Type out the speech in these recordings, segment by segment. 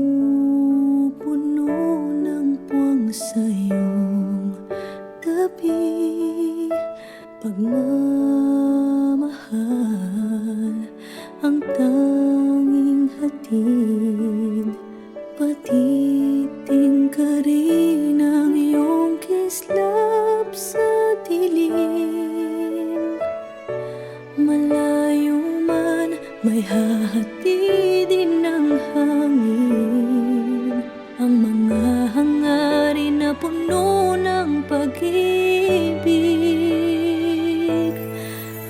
Pupuno ng puwang sa iyong tabi. Pagmamahal ang tanging hatid. Patiting ka rin ang iyong kislap sa dilim. Malayo man, may hahatidin ng hangin. Ang mga hangarin na puno ng pag-ibig.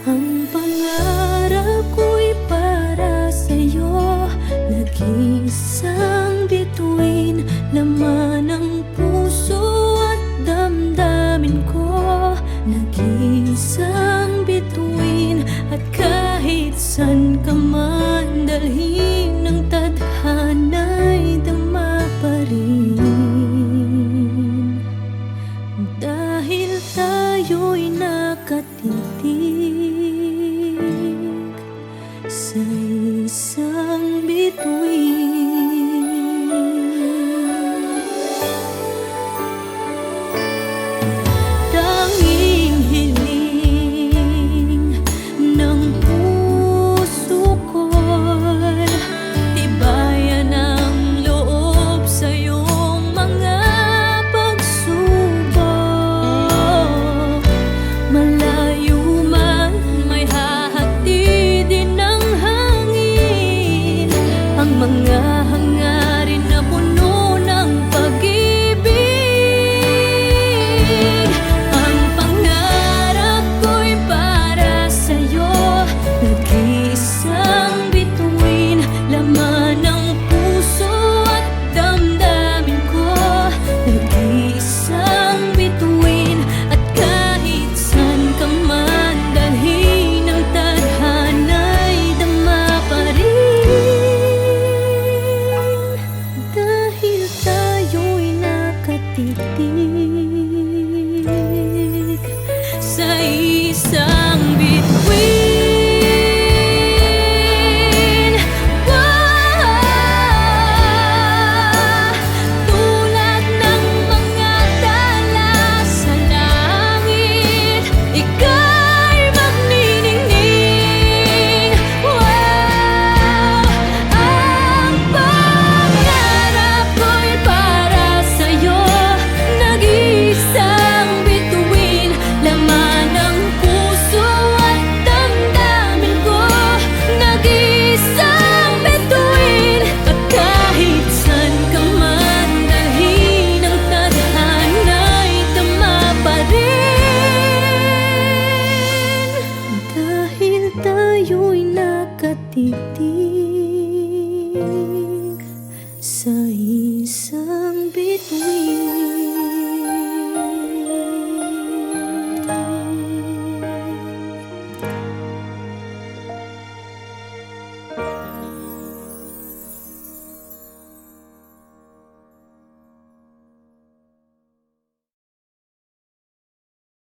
Ang pangarap ko'y para sa'yo, nag-iisang bituin. Laman ng puso at damdamin ko, nag-iisang bituin. At kahit san ka man dalhin ng tadhana'y dama pa rin. Dahil tayo'y nakatitig sa isang bituin. Tanging hiling ng puso ko'y tibayan ang loob sa iyong mga pagsubok. Malayo man, may hahatidin ng hangin. Ang mga hangarin na puno ng pag-ibig. Ang pangarap ko'y para sa'yo, nag-iisang bituin. Laman ng puso at damdamin ko, nag-iisang bituin. At kahit san ka man dalhin ng tadhana'y dama pa rin. Dahil tayo'y nakatitig sa isang bituin. Tulad ng mga tala sa langit, ika'y magniningning. Ang pangarap ko'y para sa'yo, nag-iisang bituin. Laman ng puso at damdamin ko, nag-iisang bituin. At kahit san ka man dalhin ng tadhana'y dama pa rin. Dahil tayo'y nakatitig sa isang bituin.